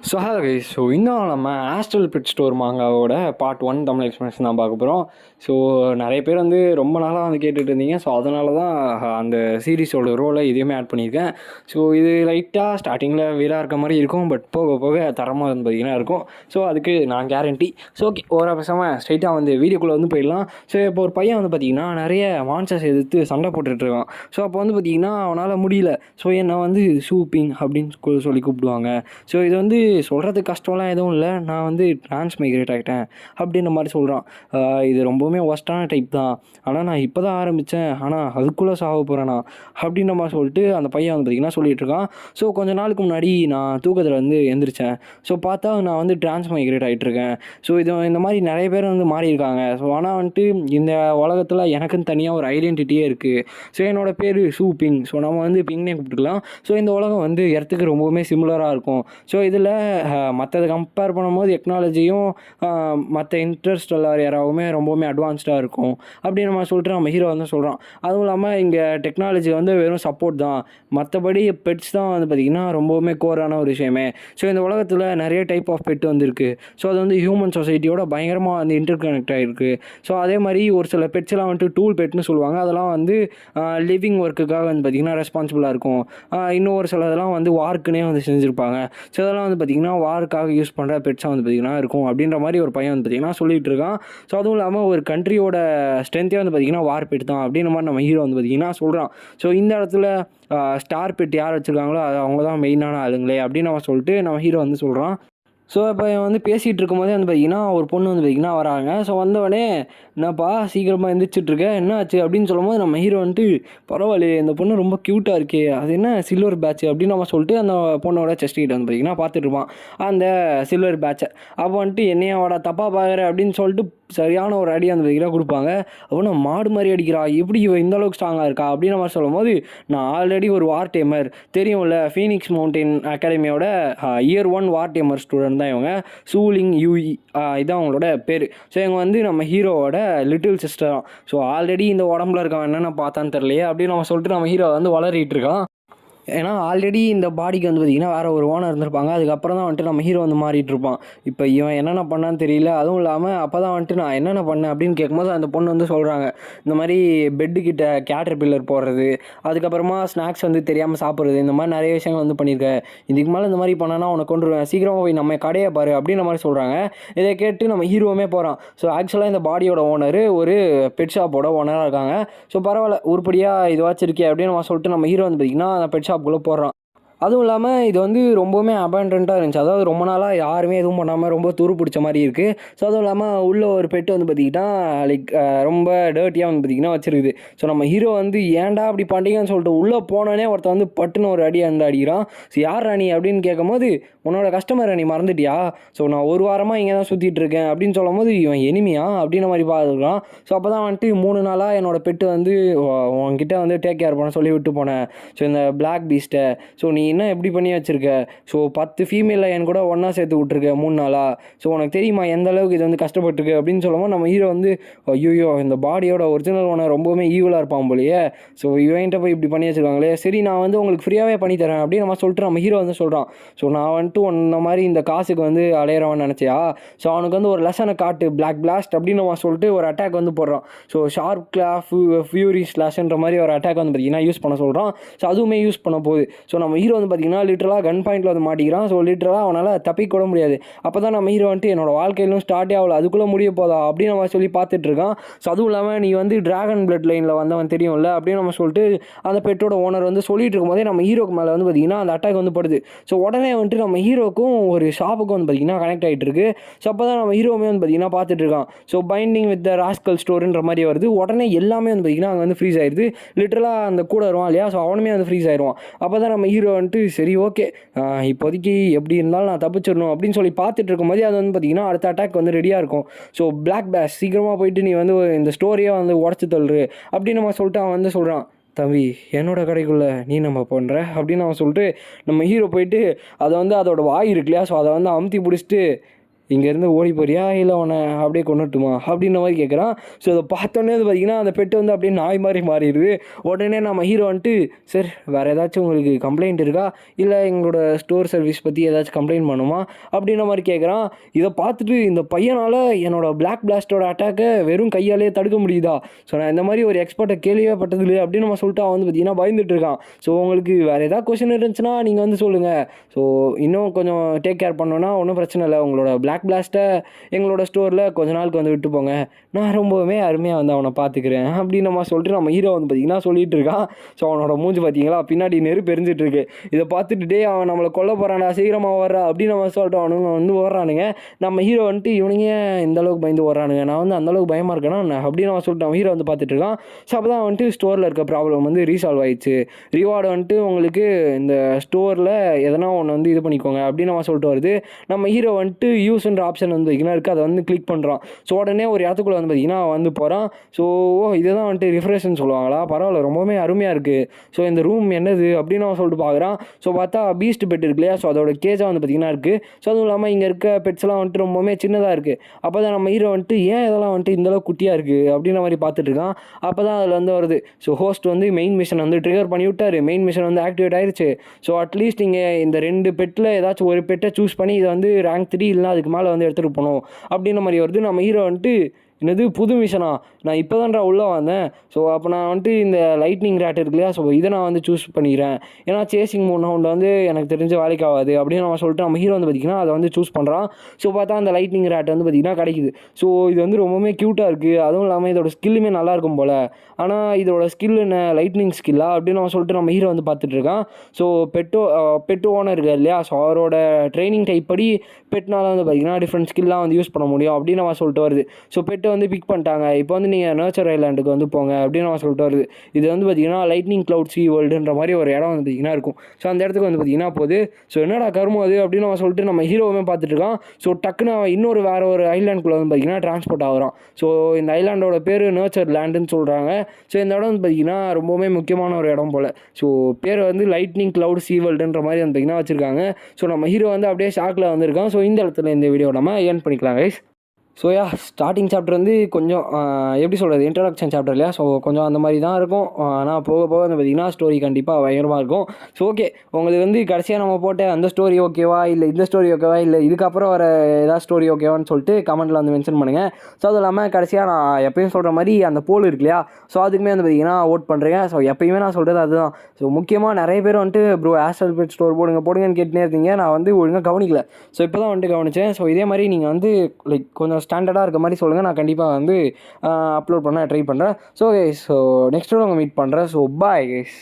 Hello guys. இன்னும் நம்ம Astral Pet Store மாங்காவோட பார்ட் 1 தமிழ் எக்ஸ்பிளனேஷன் தான் பார்க்க போகிறோம். நிறைய பேர் ரொம்ப நாளாக கேட்டுட்டு இருந்தீங்க. அதனால தான் அந்த சீரீஸோட ரோலை இதையுமே ஆட் பண்ணியிருக்கேன். இது லைட்டாக ஸ்டார்டிங்கில் வீராக இருக்க மாதிரி இருக்கும், பட் போக போக தரமாக பார்த்திங்கன்னா இருக்கும். அதுக்கு நான் கேரண்டி. ஓகே, ஒரு பேசாமல் ஸ்ட்ரைட்டாக வீடியோக்குள்ளே போயிடலாம். இப்போ ஒரு பையன் பார்த்திங்கன்னா நிறைய மான்ஸ்டர்ஸ் எதிர்த்து சண்டை போட்டுட்ருக்கான். அப்போ பார்த்திங்கன்னா அவனால் முடியல. என்னை சூப்பிங் அப்படின்னு சொல்லி கூப்பிடுவாங்க. இது சொல்கிறதுக்கு கஷ்டம்லாம் எதுவும் இல்லை. நான் ட்ரான்ஸ்மைக்ரேட் ஆகிட்டேன் அப்படின்ற மாதிரி சொல்கிறான். இது ரொம்பவுமே ஒஸ்ட்டான டைப் தான். ஆனால் நான் இப்போ தான் ஆரம்பித்தேன், ஆனால் அதுக்குள்ளே சாக போகிறேண்ணா அப்படின்ற மாதிரி சொல்லிட்டு அந்த பையன் பார்த்திங்கன்னா சொல்லிகிட்ருக்கான். கொஞ்ச நாளுக்கு முன்னாடி நான் தூக்கத்தில் எந்திரிச்சேன். பார்த்தா நான் ட்ரான்ஸ்மைக்ரேட் ஆகிட்டுருக்கேன். இந்த மாதிரி நிறைய பேர் மாறி இருக்காங்க. ஆனால் இந்த உலகத்தில் எனக்குன்னு தனியாக ஒரு ஐடென்டிட்டியே இருக்குது. என்னோடய பேர் சூப்பிங். நம்ம பிங்னே கூப்பிட்டுக்கலாம். இந்த உலகம் எர்த்துக்கு ரொம்பவுமே சிமிலராக இருக்கும். இதில் மற்றதை கம்பேர் பண்ணும்போது டெக்னாலஜியும் மற்ற இன்டர்ஸ்டெல்லார் ஏராவுமே ரொம்பவுமே அட்வான்ஸ்டாக இருக்கும் அப்படின்னு நம்ம சொல்லிட்டு நம்ம ஹீரோ சொல்கிறான். அதுவும் இல்லாமல் இங்கே டெக்னாலஜி வெறும் சப்போர்ட் தான், மற்றபடி பெட்ஸ் தான் பார்த்திங்கன்னா ரொம்பவுமே கோரான ஒரு விஷயமே. இந்த உலகத்தில் நிறைய டைப் ஆஃப் பெட் இருக்குது. அது ஹியூமன் சொசைட்டியோட பயங்கரமாக இன்டர் கனெக்ட் ஆகிருக்கு. அதே மாதிரி ஒரு சில பெட்ஸ்லாம் டூல் பெட்னு சொல்லுவாங்க. அதெல்லாம் லிவிங் ஒர்க்குக்காக பார்த்திங்கன்னா ரெஸ்பான்சிபிளாக இருக்கும். இன்னும் ஒரு சிலதெல்லாம் வார்க்குனே செஞ்சுருப்பாங்க. இதெல்லாம் பார்த்திங்கன்னா வாருக்காக யூஸ் பண்ணுற பெட்ஸாக பார்த்திங்கன்னா இருக்கும் அப்படின்ற மாதிரி ஒரு பையன் பார்த்திங்கன்னா சொல்லிகிட்டு இருக்கான். அதுவும் இல்லாமல் ஒரு கண்ட்ரியோட ஸ்ட்ரென்த்தே பார்த்திங்கன்னா வார் பெட் தான் அப்படின்ற மாதிரி நம்ம ஹீரோ பார்த்திங்கன்னா சொல்கிறான். இந்த இடத்துல ஸ்டார் பெட் யார் வச்சுருக்காங்களோ அது அவங்க தான் மெயினான ஆளுங்களே அப்படின்னு நம்ம சொல்லிட்டு நம்ம ஹீரோ சொல்கிறான். இப்போ பேசிகிட்டு இருக்கும்போதே பார்த்திங்கன்னா ஒரு பொண்ணு பார்த்திங்கன்னா வராங்க. வந்தவொடனே என்னப்பா சீக்கிரமாக எந்திரிச்சிட்ருக்க, என்ன ஆச்சு அப்படின்னு சொல்லும்போது நம்ம ஹீரோ பரவாயில்லையே இந்த பொண்ணு ரொம்ப க்யூட்டாக இருக்கே, அது என்ன சில்வர் பேட்ச் அப்படின்னு நம்ம சொல்லிட்டு அந்த பொண்ணோட செஸ்ட் கிட்ட பார்த்திங்கன்னா பார்த்துட்ருப்பான் அந்த சில்வர் பேட்சை. அப்போ என்னையோட தப்பாக பார்க்குற அப்படின்னு சொல்லிட்டு சரியான ஒரு அடி பார்த்திங்கன்னா கொடுப்பாங்க. அப்போ மாடு மாதிரி அடிக்கிறா, எப்படி இந்த அளவுக்கு ஸ்ட்ராங்காக இருக்கா அப்படின்னு மாதிரி சொல்லும் போது, நான் ஆல்ரெடி ஒரு வார் டேமர் தெரியும்ல, ஃபீனிக்ஸ் மவுண்டன் அகாடமியோட இயர் 1 வார் டேமர் ஸ்டூடெண்ட் தான் இவங்க. சூலிங் யூஇ இதான் அவங்களோட பேர். இவங்க நம்ம ஹீரோவோட லிட்டில் சிஸ்டர் தான். ஆல்ரெடி இந்த உடம்புல இருக்கான் என்னென்ன பார்த்தான்னு தெரியலையே அப்படின்னு நம்ம சொல்லிட்டு நம்ம ஹீரோ வளரிட்டு இருக்கான். ஏன்னா ஆல்ரெடி இந்த பாடிக்கு பார்த்திங்கன்னா வேறு ஒரு ஓனர் இருந்திருப்பாங்க. அதுக்கப்புறம் தான் நம்ம ஹீரோ மாறிட்டு இருப்பான். இப்போ இவன் என்னென்ன பண்ணான்னு தெரியல. அதுவும் இல்லாமல் அப்போ தான் நான் என்னென்ன பண்ணேன் அப்படின்னு கேட்கும்போது அந்த பொண்ணு சொல்கிறாங்க, இந்த மாதிரி பெட்டுக்கிட்ட கேட்டர் பில்லர் போடுறது, அதுக்கப்புறமா ஸ்நாக்ஸ் தெரியாமல் சாப்பிட்றது, இந்த மாதிரி நிறைய விஷயங்கள் பண்ணியிருக்கேன். இதுக்கு மேலே இந்த மாதிரி பண்ணானா உனக்கு கொண்டுருவேன், சீக்கிரமாக போய் நம்ம கடையை பாரு அப்படின்ற மாதிரி சொல்கிறாங்க. இதை கேட்டு நம்ம ஹீரோவுமே போகிறான். ஆக்சுவலாக இந்த பாடியோட ஓனர் ஒரு பெட் ஷாப்போட ஓனராக இருக்காங்க. பரவாயில்ல உருப்படியாக இது வச்சிருக்கே அப்படின்னு நம்ம சொல்லிட்டு நம்ம ஹீரோ பார்த்திங்கன்னா அந்த பெட் ஷாப்புக்குள்ளே போடுறான். அதுவும் இல்லாமல் இது ரொம்பவுமே அபேண்டண்ட்டாக இருந்துச்சு. அதாவது ரொம்ப நாளாக யாருமே எதுவும் பண்ணாமல் ரொம்ப துரு பிடிச்ச மாதிரி இருக்குது. அதுவும் இல்லாமல் உள்ள ஒரு பெட்டு பார்த்திங்கன்னா லைக் ரொம்ப டர்ட்டியாக பார்த்திங்கன்னா வச்சுருக்குது. நம்ம ஹீரோ ஏன்டா அப்படி பண்ணிங்கன்னு சொல்லிட்டு உள்ளே போனோடனே ஒருத்தன் பட்டுன்னு ஒரு அடி அடிக்கிறான். யார் ராணி அப்படின்னு கேட்கும்போது, உன்னோட கஸ்டமரை நீ மறந்துட்டியா, நான் ஒரு வாரமாக இங்கே தான் சுற்றிட்டு இருக்கேன் அப்படின்னு சொல்லும் போது, இவன் எனிமியா அப்படின்ற மாதிரி பார்த்துருக்கான். அப்போ தான் 3 நாளாக என்னோடய பெட்டு உன்கிட்ட டேக் கேர் பண்ண சொல்லி விட்டு போனேன். இந்த பிளாக் பீஸ்ட்டை நீ என்ன எப்படி பண்ணி வச்சுருக்க, 10 ஃபீமேலில் என் கூட ஒன்றா சேர்த்து விட்ருக்க 3 நாளாக. உனக்கு தெரியுமா எந்த அளவுக்கு இது கஷ்டப்பட்டுருக்கு அப்படின்னு சொல்லும்போது நம்ம ஹீரோ ஐயோ இந்த பாடியோட ஒரிஜினல் ஓனர் ரொம்பவுமே ஈவலாக இருப்பான் போலையே. இவன்கிட்ட போய் இப்படி பண்ணி வச்சுருக்காங்களே, சரி நான் உங்களுக்கு ஃப்ரீயாகவே பண்ணித்தரேன் அப்படின்னு நம்ம சொல்லிட்டு நம்ம ஹீரோ சொல்கிறான். நான் இந்த மாதிரி இந்த காசுக்கு அலையிறவன் நினச்சியா, அவனுக்கு ஒரு லெசனை காட்டு, பிளாக் பிளாஸ்ட் அப்படின்னு நம்ம சொல்லிட்டு ஒரு அட்டாக் போடுறான். ஷார்ப் கிளாஃப் ஃபியூரி ஸ்லாஷ்ன்ற மாதிரி ஒரு அட்டாக் பார்த்திங்கன்னா யூஸ் பண்ண சொல்கிறான். அதுவுமே யூஸ் பண்ண போகுது. நம்ம ஹீரோ பார்த்திங்கன்னா லிட்டரலாக கன் பாயிண்டில் மாட்டிக்கிறான். லிட்டரலாக அவனால் தப்பிக்க கூட முடியாது. அப்போ தான் நம்ம ஹீரோ என்னோட வாழ்க்கையிலும் ஸ்டார்ட்டே ஆகல, அதுக்குள்ளே முடிய போதா அப்படின்னு நம்ம சொல்லி பார்த்துட்ருக்கான். அதுவும் இல்லாமல் நீ டிராகன் பிளட் லைனில் வந்தவன் தெரியும்ல அப்படின்னு நம்ம சொல்லிட்டு அந்த பெட்டோட ஓனர் சொல்லிட்டு இருக்கும்போதே நம்ம ஹீரோக்கு மேலே பார்த்திங்கன்னா அந்த அட்டாக் படுது. உடனே நம்ம ஹீரோக்கும் ஒரு ஷாப்புக்கும் பார்த்திங்கன்னா கனெக்ட் ஆகிட்டு இருக்கு. அப்போ தான் நம்ம ஹீரோவுமே பார்த்திங்கன்னா பார்த்துட்டு இருக்கான். பைண்டிங் வித் த ராஸ்கல் ஸ்டோர்ன்ற மாதிரி வருது. உடனே எல்லாமே பார்த்திங்கன்னா அங்கே ஃப்ரீஸ் ஆயிடுது. லிட்டரலாக அந்த கூட வருவான் இல்லையா, அவனுமே ஃப்ரீஸ் ஆயிடுவான். அப்போ தான் நம்ம ஹீரோ சரி ஓகே இப்போதைக்கு எப்படி இருந்தாலும் நான் தப்பிச்சிடணும் அப்படின்னு சொல்லி பார்த்துட்டு இருக்கும்போது அது பார்த்திங்கன்னா அடுத்த அட்டாக் ரெடியாக இருக்கும். பிளாக் பேஷ் சீக்கிரமாக போயிட்டு நீ இந்த ஸ்டோரியை உடச்சி தள்ளுரு அப்படின்னு நம்ம சொல்லிட்டு அவன் சொல்கிறான். தம்பி என்னோடய கடைக்குள்ளே நீ நம்ம பண்ணுற அப்படின்னு அவன் சொல்லிட்டு நம்ம ஹீரோ போயிட்டு அதை அதோட வாய் இருக்கு இல்லையா, அதை அமுத்தி பிடிச்சிட்டு இங்கேருந்து ஓடி போறியா இல்லை உன்னை அப்படியே கொண்டுட்டுமா அப்படின்ற மாதிரி கேட்குறான். ஸோ அதை பார்த்தோன்னே வந்து பார்த்திங்கன்னா அந்த பெட்டு வந்து அப்படியே நாய் மாதிரி மாறிடுது. உடனே நம்ம ஹீரோ வந்துட்டு சார் வேறு ஏதாச்சும் உங்களுக்கு கம்ப்ளைண்ட் இருக்கா, இல்லை எங்களோட ஸ்டோர் சர்வீஸ் பற்றி ஏதாச்சும் கம்ப்ளைண்ட் பண்ணுமா அப்படின்ற மாதிரி கேட்குறான். இதை பார்த்துட்டு இந்த பையனால் என்னோடய பிளாக் பிளாஸ்டோட அட்டாக்கை வெறும் கையாலே தடுக்க முடியுதா, ஸோ நான் இந்த மாதிரி ஒரு எக்ஸ்பர்ட்டை கேள்வியே பட்டதில்லை அப்படின்னு நம்ம சொல்லிட்டு அவன் வந்து பார்த்திங்கன்னா பயந்துட்டு இருக்கான். ஸோ உங்களுக்கு வேறு ஏதாவது கொஷின் இருந்துச்சுன்னா நீங்கள் வந்து சொல்லுங்கள். ஸோ இன்னும் கொஞ்சம் டேக் கேர் பண்ணோன்னா ஒன்றும் பிரச்சனை இல்லை, உங்களோட பிளாக் பிளாஸ்ட்டை எங்களோட ஸ்டோரில் கொஞ்ச நாளுக்கு வந்து விட்டு போங்க, நான் ரொம்பவுமே அருமையாக வந்து அவனை பார்த்துக்கிறேன் அப்படின்னு நம்ம சொல்லிட்டு நம்ம ஹீரோ வந்து பார்த்திங்கன்னா சொல்லிகிட்டு இருக்கான். ஸோ அவனோட மூஞ்சி பார்த்தீங்களா பின்னாடி நெருப்பு எரிஞ்சிட்டு இருக்கு. இதை பார்த்துட்டு அவன் நம்மளை கொல்ல போகிறான்டா சீக்கிரமாக வர்றா அப்படின்னு நம்ம சொல்லிட்டு அவனுங்க வந்து ஓடுறானுங்க. நம்ம ஹீரோ வந்துட்டு இவனுங்க இந்த அளவுக்கு பயந்து ஓடுறானுங்க, நான் வந்து அந்தளவுக்கு பயமாக இருக்கேன்னா அப்படின்னு அவன் சொல்லிட்டு அவன் ஹீரோ வந்து பார்த்துட்டு இருக்கான். ஸோ அப்போ தான் வந்துட்டு ஸ்டோரில் இருக்க ப்ராப்ளம் வந்து ரீசால்வ் ஆயிடுச்சு, ரிவார்டு வந்துட்டு உங்களுக்கு இந்த ஸ்டோரில் எதனா ஒன்று வந்து இது பண்ணிக்கோங்க அப்படின்னு அவன் சொல்லிட்டு வருது. நம்ம ஹீரோ வந்துட்டு யூஸ்ன்ற ஆப்ஷன் வந்து பார்த்திங்கன்னா இருக்குது, அதை வந்து கிளிக் பண்ணுறான். ஸோ உடனே ஒரு இடத்துக்குள்ளே வந்து பார்த்திங்கன்னா வந்து போகிறான். ஸோ இதுதான் வந்துட்டு ரிஃப்ரெஷ்ன்னு சொல்லுவாங்களா, பரவாயில்ல ரொம்பவுமே அருமையாக இருக்குது, ஸோ இந்த ரூம் என்னது அப்படின்னு அவன் சொல்லிட்டு பார்க்குறான். ஸோ பார்த்தா பீஸ்ட் பெட் இருக்கு இல்லையா, ஸோ அதோட கேஜாக வந்து பார்த்திங்கன்னா இருக்குது. ஸோ அதுவும் இல்லாமல் இங்கே இருக்க பெட்ஸ்லாம் வந்துட்டு ரொம்பவுமே சின்னதாக இருக்குது. அப்போ தான் நம்ம ஹீரோ வந்துட்டு ஏன் இதெல்லாம் வந்துட்டு இந்தளவுக்கு குட்டியாக இருக்குது அப்படின்ற மாதிரி பார்த்துட்டு இருக்கான். அப்போ தான் அதில் வந்து வருது, ஸோ ஹோஸ்ட் வந்து மெயின் மிஷன் வந்து ட்ரிகர் பண்ணி விட்டார், மெயின் மிஷன் வந்து ஆக்டிவேட் ஆயிடுச்சு. ஸோ அட்லீஸ்ட் நீங்கள் இந்த 2 பெட்டில் ஏதாச்சும் ஒரு பெட்டை சூஸ் பண்ணி இதை வந்து ரேங்க் 3 இல்லைனா அதுக்கு மேலே வந்து எடுத்துகிட்டு போகணும் அப்படின்ற மாதிரி வருது. நம்ம ஹீரோ வந்துட்டு என்னது புது மிஷனா, நான் இப்போ தான்டா உள்ளே வந்தேன், ஸோ அப்போ நான் வந்துட்டு இந்த லைட்னிங் ரேட் இருக்கு இல்லையா, ஸோ இதை நான் வந்து சூஸ் பண்ணிக்கிறேன், ஏன்னா சேசிங் மவுண்ட் வந்து எனக்கு தெரிஞ்ச வேலைக்கு ஆகாது அப்படின்னு நம்ம சொல்லிட்டு நம்ம ஹீரோ வந்து பார்த்திங்கன்னா அதை வந்து சூஸ் பண்ணுறான். ஸோ பார்த்தா அந்த லைட்னிங் ரேட் வந்து பார்த்திங்கன்னா கிடைக்குது. ஸோ இது வந்து ரொம்பவுமே க்யூட்டாக இருக்குது, அதுவும் இல்லாமல் இதோட ஸ்கில்லுமே நல்லாயிருக்கும் போல், ஆனால் இதோட ஸ்கில் என்ன லைட்னிங் ஸ்கில்லா அப்படின்னு நம்ம சொல்லிட்டு நம்ம ஹீரோ வந்து பார்த்துட்ருக்கான். ஸோ பெட்டு ஓனர் இருக்கார் இல்லையா, ஸோ அவரோட ட்ரைனிங் டைப் படி பெட்னால வந்து பார்த்திங்கன்னா டிஃப்ரெண்ட் ஸ்கில்லாம் வந்து யூஸ் பண்ண முடியும் அப்படின்னு நம்ம சொல்லிட்டு வருது. ஸோ பெட்டு வந்து பிக் பண்ணிட்டாங்க, இப்போ வந்து நீங்கள் நேச்சர் ஐலாண்டுக்கு வந்து போங்க அப்படின்னு நம்ம சொல்லிட்டு வருது. இது வந்து பார்த்திங்கன்னா லைட்னிங் கிளவுட் சி வேர்ல்டுன்ற மாதிரி ஒரு இடம் வந்து பார்த்திங்கன்னா இருக்கும். ஸோ அந்த இடத்துக்கு வந்து பார்த்திங்கன்னா போகுது. ஸோ என்னடா கருமம் அது அப்படின்னு நம்ம சொல்லிட்டு நம்ம ஹீரோவுமே பார்த்துட்ருக்கான். ஸோ டக்குன்னு இன்னொரு வேறு ஒரு ஐலாண்டுக்குள்ளே வந்து பார்த்திங்கன்னா ட்ரான்ஸ்போர்ட் ஆகிறான். ஸோ இந்த ஐலாண்டோட பேர் நேச்சர் லேண்டுன்னு சொல்கிறாங்க. ஸோ இந்த இடம் வந்து பார்த்திங்கன்னா ரொம்பவுமே முக்கியமான ஒரு இடம் போல். ஸோ பேர் வந்து லைட்னிங் கிளவுட் சி வேர்ல்டுன்ற மாதிரி வந்து பார்த்திங்கன்னா வச்சுருக்காங்க. ஸோ நம்ம ஹீரோ வந்து அப்படியே ஷாக்கில் வந்திருக்கான். ஸோ இந்த இடத்துல இந்த வீடியோ நம்ம ஏர்ன் பண்ணிக்கலாம் கைஸ். ஸோ ஸ்டார்டிங் சாப்டர் வந்து கொஞ்சம் எப்படி சொல்கிறது, இன்ட்ரடக்ஷன் சாப்டர் இல்லையா, ஸோ கொஞ்சம் அந்த மாதிரி தான் இருக்கும். ஆனால் போக போக வந்து பார்த்திங்கன்னா ஸ்டோரி கண்டிப்பாக பயங்கரமாக இருக்கும். ஸோ ஓகே, உங்களுக்கு வந்து கடைசியாக நம்ம போட்ட அந்த ஸ்டோரி ஓகேவா, இல்லை இந்த ஸ்டோரி ஓகேவா, இல்லை இதுக்கப்புறம் வர ஏதாவது ஸ்டோரி ஓகேவான்னு சொல்லிட்டு கமெண்ட்டில் வந்து மென்ஷன் பண்ணுங்கள். ஸோ அது இல்லாமல் கடைசியாக நான் எப்பயும் சொல்கிற மாதிரி அந்த போல் இருக்கு இல்லையா, ஸோ அதுக்குமே வந்து பார்த்திங்கன்னா ஓட் பண்ணுறேன். ஸோ எப்பயுமே நான் சொல்கிறது அதுதான். ஸோ முக்கியமாக நிறைய பேர் வந்துட்டு ப்ரோ ஆஸ்ட்ரல் பெட் ஸ்டோர் போடுங்கன்னு கேட்டுனே இருந்தீங்க, நான் வந்து ஒழுங்காக கவனிக்கல. ஸோ இப்போ தான் வந்துட்டு கவனித்தேன். ஸோ இதே மாதிரி நீங்கள் வந்து லைக் கொஞ்சம் ஸ்டாண்டர்டாக இருக்க மாதிரி சொல்லுங்கள், நான் கண்டிப்பாக வந்து அப்லோட் பண்ண ட்ரை பண்ணுறேன். ஸோ நெக்ஸ்ட் வீடியோ மீட் பண்ணுறேன். So bye guys.